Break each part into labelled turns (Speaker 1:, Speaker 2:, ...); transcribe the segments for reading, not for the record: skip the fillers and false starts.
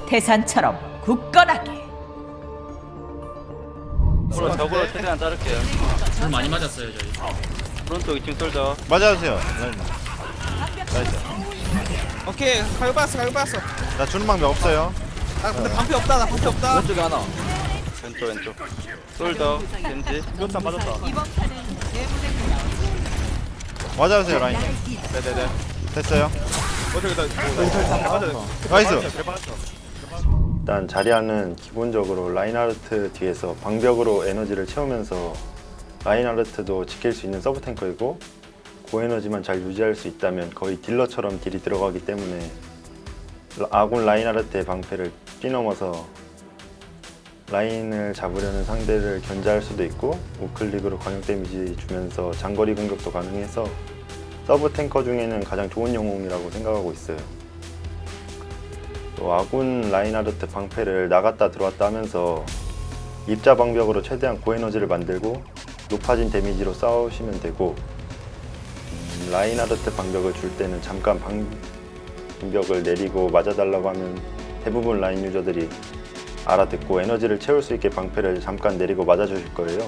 Speaker 1: 태산처럼 굳건하게.
Speaker 2: 저거로 최대한 자를게요.
Speaker 3: 물 많이 맞았어요 저희.
Speaker 2: 오른쪽 2층 쏠져.
Speaker 4: 맞아주세요. 나이스.
Speaker 5: 오케이 가요 봤어.
Speaker 4: 나 주는 방법 없어요.
Speaker 5: 나 근데 반피 없다.
Speaker 2: 왼쪽에 하나. 왼쪽. 쏠져. 겐지.
Speaker 5: 이겼다 맞았다.
Speaker 4: 맞아주세요 라인.
Speaker 5: 네네네.
Speaker 4: 됐어요.
Speaker 5: 어저기다
Speaker 4: 나이스.
Speaker 6: 일단 자리아는 기본적으로 라인하르트 뒤에서 방벽으로 에너지를 채우면서 라인하르트도 지킬 수 있는 서브 탱커이고 고에너지만 잘 유지할 수 있다면 거의 딜러처럼 딜이 들어가기 때문에 아군 라인하르트의 방패를 뛰넘어서 라인을 잡으려는 상대를 견제할 수도 있고 우클릭으로 광역 데미지 주면서 장거리 공격도 가능해서 서브 탱커 중에는 가장 좋은 영웅이라고 생각하고 있어요. 또 아군 라인하르트 방패를 나갔다 들어왔다 하면서 입자 방벽으로 최대한 고에너지를 만들고 높아진 데미지로 싸우시면 되고 라인하르트 방벽을 줄 때는 잠깐 방벽을 내리고 맞아달라고 하면 대부분 라인 유저들이 알아듣고 에너지를 채울 수 있게 방패를 잠깐 내리고 맞아주실 거예요.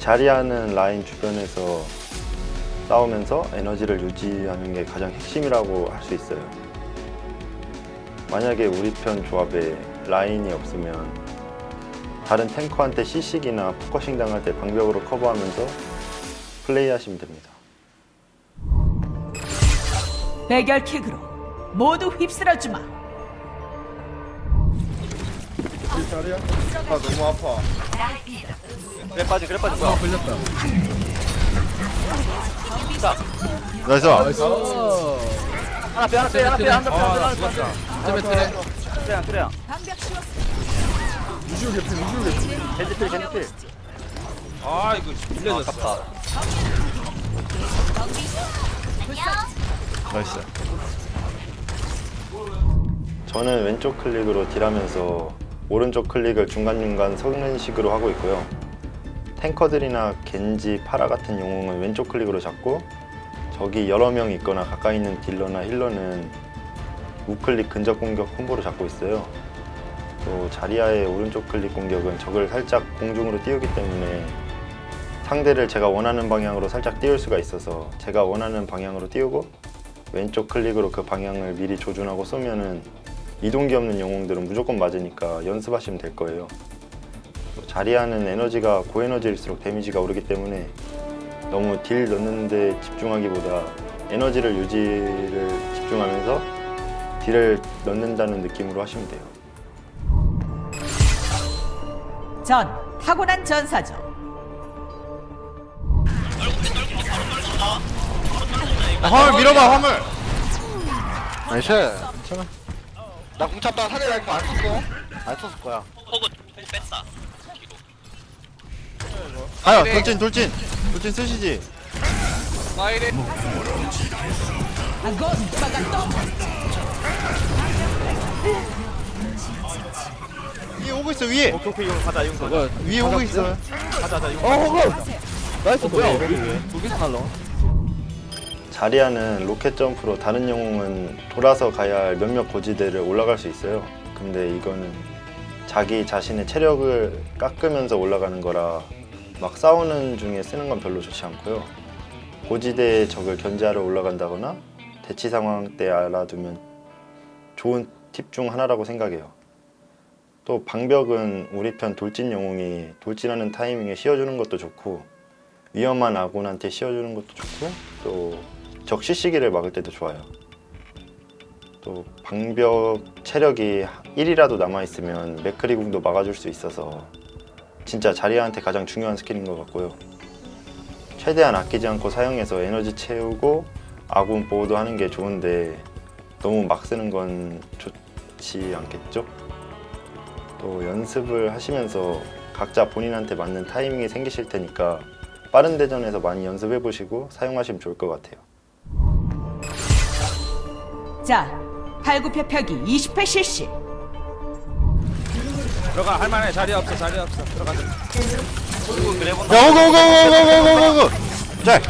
Speaker 6: 자리하는 라인 주변에서 싸우면서 에너지를 유지하는 게 가장 핵심이라고 할 수 있어요. 만약에 우리 편 조합에 라인이 없으면 다른 탱커한테 CC기나 포커싱 당할 때 방벽으로 커버하면서 플레이하시면 됩니다.
Speaker 1: 백열킥으로 모두 휩쓸어주마.
Speaker 5: 아 너무 아파.
Speaker 2: 그래 빠진 거야.
Speaker 3: 걸렸다.
Speaker 4: 나이스.
Speaker 2: 하나 빼.
Speaker 5: 나 죽었다.
Speaker 2: 그래야.
Speaker 5: 루시오 개피.
Speaker 2: 겐지필.
Speaker 5: 아 이거 밀려졌어.
Speaker 2: 아깝다.
Speaker 4: 나이스.
Speaker 6: 저는 왼쪽 클릭으로 딜하면서 오른쪽 클릭을 중간중간 섞는 식으로 하고 있고요. 탱커들이나 겐지, 파라 같은 영웅은 왼쪽 클릭으로 잡고 적이 여러 명 있거나 가까이 있는 딜러나 힐러는 우클릭 근접 공격 콤보로 잡고 있어요. 또 자리아의 오른쪽 클릭 공격은 적을 살짝 공중으로 띄우기 때문에 상대를 제가 원하는 방향으로 살짝 띄울 수가 있어서 제가 원하는 방향으로 띄우고 왼쪽 클릭으로 그 방향을 미리 조준하고 쏘면은 이동기 없는 영웅들은 무조건 맞으니까 연습하시면 될 거예요. 또 자리아는 에너지가 고에너지일수록 데미지가 오르기 때문에 너무 딜 넣는 데 집중하기보다 에너지를 유지를 집중하면서 딜을 넣는다는 느낌으로 하시면 돼요.
Speaker 1: 전 타고난 전사죠.
Speaker 4: 화물 밀어봐 화물.
Speaker 7: 나이스. 괜찮아. 나 궁찼다. 사내 라이프 안 썼어. 안 썼을 거야.
Speaker 4: 아야 돌진 쓰시지. 위에 오고 있어 위에.
Speaker 5: 오케이 이거 가자 이거 가자.
Speaker 4: 위에 오고 있어.
Speaker 5: 가자 이거.
Speaker 7: 나이스. 뭐야?
Speaker 5: 여기서 날라.
Speaker 6: 자리아는 로켓 점프로 다른 영웅은 돌아서 가야 할 몇몇 고지대를 올라갈 수 있어요. 근데 이거는 자기 자신의 체력을 깎으면서 올라가는 거라 막 싸우는 중에 쓰는 건 별로 좋지 않고요. 고지대에 적을 견제하러 올라간다거나 대치 상황 때 알아두면 좋은 팁 중 하나라고 생각해요. 또 방벽은 우리 편 돌진 영웅이 돌진하는 타이밍에 씌워주는 것도 좋고 위험한 아군한테 씌워주는 것도 좋고 또 적 CC기를 막을 때도 좋아요. 또 방벽 체력이 1이라도 남아있으면 맥크리 궁도 막아줄 수 있어서 진짜 자리아한테 가장 중요한 스킬인 것 같고요. 최대한 아끼지 않고 사용해서 에너지 채우고 아군 보호도 하는 게 좋은데 너무 막 쓰는 건 좋지 않겠죠? 또 연습을 하시면서 각자 본인한테 맞는 타이밍이 생기실 테니까 빠른 대전에서 많이 연습해 보시고 사용하시면 좋을 것 같아요.
Speaker 1: 자, 팔굽혀펴기 20회 실시.
Speaker 5: 들어가 할만해. 자리 없어. 들어가자.
Speaker 4: 야 오고. 자.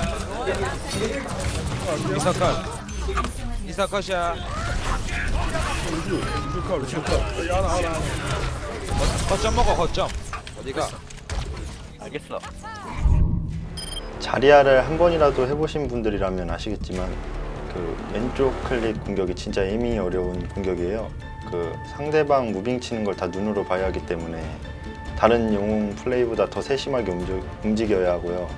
Speaker 5: 이사컷이야. 거점 먹어 거점. 어디가?
Speaker 2: 알겠어.
Speaker 6: 자리아를 한 번이라도 해보신 분들이라면 아시겠지만 그 왼쪽 클릭 공격이 진짜 에임이 어려운 공격이에요. 그 상대방 무빙 치는 걸 다 눈으로 봐야 하기 때문에 다른 영웅 플레이보다 더 세심하게 움직여야 하고요.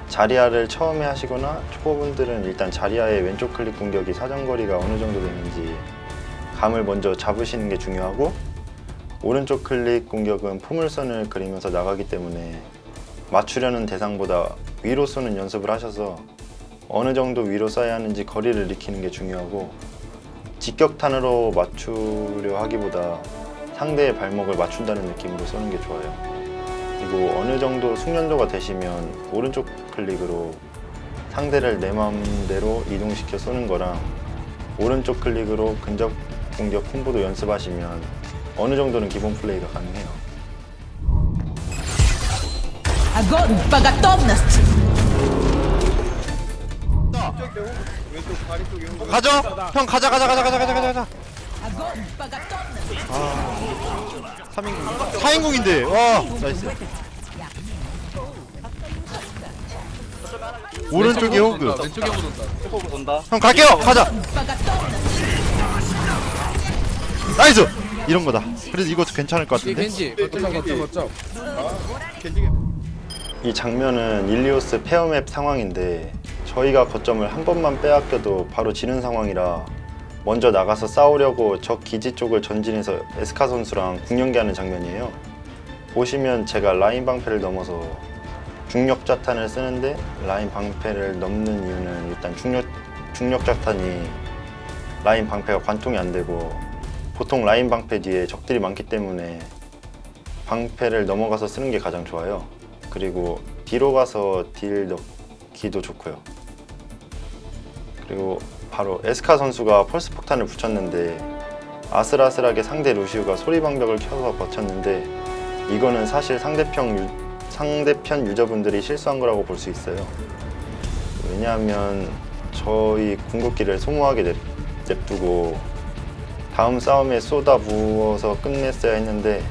Speaker 6: 자리아를 처음에 하시거나 초보분들은 일단 자리아의 왼쪽 클릭 공격이 사정거리가 어느 정도 되는지 감을 먼저 잡으시는 게 중요하고, 오른쪽 클릭 공격은 포물선을 그리면서 나가기 때문에 맞추려는 대상보다 위로 쏘는 연습을 하셔서 어느 정도 위로 쏴야 하는지 거리를 익히는 게 중요하고, 직격탄으로 맞추려 하기보다 상대의 발목을 맞춘다는 느낌으로 쏘는 게 좋아요. 그리고 어느 정도 숙련도가 되시면 오른쪽 클릭으로 상대를 내 마음대로 이동시켜 쏘는 거랑 오른쪽 클릭으로 근접 공격 콤보도 연습하시면 어느 정도는 기본 플레이가 가능해요.
Speaker 1: Огонь по готовности!
Speaker 4: 가죠. 형 가자.
Speaker 1: Огонь по готовности!
Speaker 4: 4인공인데. 와 나이스. 오른쪽에 호그.
Speaker 3: 왼쪽에 오른다.
Speaker 2: 호구 돈다.
Speaker 4: 형 갈게요. 가자.
Speaker 1: По готовности!
Speaker 4: 나이스. 이런 거다. 그래서 이거 괜찮을 것
Speaker 5: 이
Speaker 4: 같은데.
Speaker 5: 겐지. 거점.
Speaker 6: 이 장면은 일리오스 페어맵 상황인데 저희가 거점을 한 번만 빼앗겨도 바로 지는 상황이라 먼저 나가서 싸우려고 적 기지 쪽을 전진해서 에스카 선수랑 궁연기하는 장면이에요. 보시면 제가 라인 방패를 넘어서 중력 자탄을 쓰는데 라인 방패를 넘는 이유는 일단 중력 자탄이 라인 방패가 관통이 안 되고, 보통 라인 방패 뒤에 적들이 많기 때문에 방패를 넘어가서 쓰는 게 가장 좋아요. 그리고 뒤로 가서 딜 넣기도 좋고요. 그리고 바로 에스카 선수가 펄스 폭탄을 붙였는데 아슬아슬하게 상대 루시우가 소리 방벽을 켜서 버텼는데, 이거는 사실 상대편 유저분들이 실수한 거라고 볼 수 있어요. 왜냐하면 저희 궁극기를 소모하게 냅두고 다음 싸움에 쏟아부어서 끝냈어야 했는데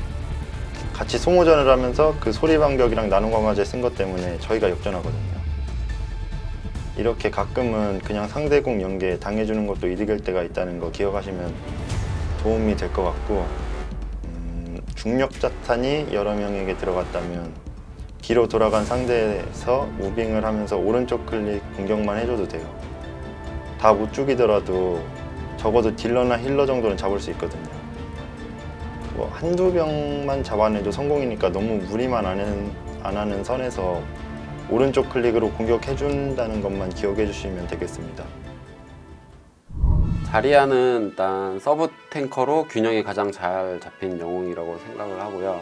Speaker 6: 같이 소모전을 하면서 그 소리 방벽이랑 나눔 강화제 쓴 것 때문에 저희가 역전하거든요. 이렇게 가끔은 그냥 상대공 연계 당해주는 것도 이득일 때가 있다는 거 기억하시면 도움이 될 것 같고, 중력 자탄이 여러 명에게 들어갔다면 뒤로 돌아간 상대에서 무빙을 하면서 오른쪽 클릭 공격만 해줘도 돼요. 다 못 죽이더라도 적어도 딜러나 힐러 정도는 잡을 수 있거든요. 뭐 한두 병만 잡아내도 성공이니까 너무 무리만 안 하는 선에서 오른쪽 클릭으로 공격해준다는 것만 기억해 주시면 되겠습니다.
Speaker 8: 자리아는 일단 서브 탱커로 균형이 가장 잘 잡힌 영웅이라고 생각을 하고요.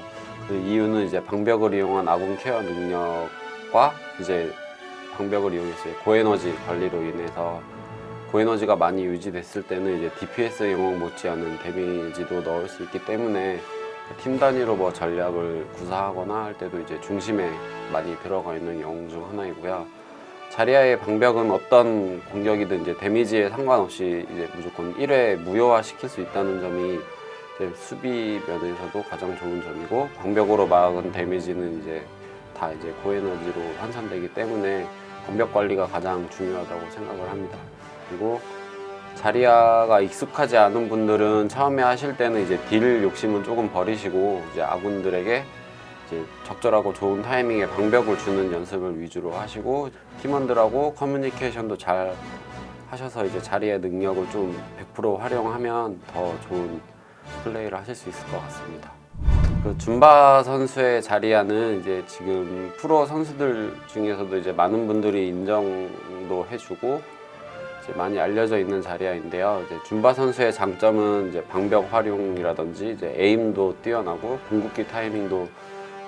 Speaker 8: 그 이유는 이제 방벽을 이용한 아군 케어 능력과 이제 방벽을 이용해서 고에너지 관리로 인해서 고에너지가 많이 유지됐을 때는 이제 DPS 영웅 못지않은 데미지도 넣을 수 있기 때문에 팀 단위로 뭐 전략을 구사하거나 할 때도 이제 중심에 많이 들어가 있는 영웅 중 하나이고요. 자리아의 방벽은 어떤 공격이든 이제 데미지에 상관없이 이제 무조건 1회 무효화 시킬 수 있다는 점이 이제 수비 면에서도 가장 좋은 점이고, 방벽으로 막은 데미지는 이제 다 이제 고에너지로 환산되기 때문에 방벽 관리가 가장 중요하다고 생각을 합니다. 그리고 자리아가 익숙하지 않은 분들은 처음에 하실 때는 이제 딜 욕심은 조금 버리시고 이제 아군들에게 이제 적절하고 좋은 타이밍에 방벽을 주는 연습을 위주로 하시고, 팀원들하고 커뮤니케이션도 잘 하셔서 이제 자리의 능력을 좀 100% 활용하면 더 좋은 플레이를 하실 수 있을 것 같습니다. 그 줌바 선수의 자리아는 이제 지금 프로 선수들 중에서도 이제 많은 분들이 인정도 해주고 이제 많이 알려져 있는 자리아인데요. 이제 줌바 선수의 장점은 이제 방벽 활용이라든지 이제 에임도 뛰어나고 궁극기 타이밍도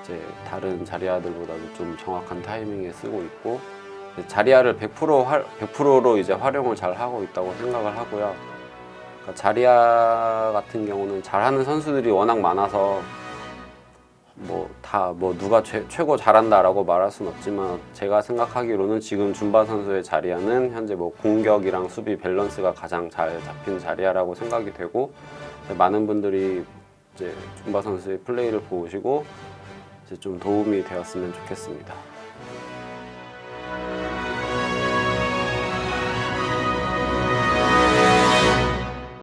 Speaker 8: 이제 다른 자리아들보다도 좀 정확한 타이밍에 쓰고 있고, 자리아를 100%로 이제 활용을 잘 하고 있다고 생각을 하고요. 그러니까 자리아 같은 경우는 잘하는 선수들이 워낙 많아서 누가 최고 잘한다라고 말할 수는 없지만 제가 생각하기로는 지금 줌바 선수의 자리야는 현재 공격이랑 수비 밸런스가 가장 잘 잡힌 자리야라고 생각이 되고 많은 분들이 이제 줌바 선수의 플레이를 보시고 이제 좀 도움이 되었으면 좋겠습니다.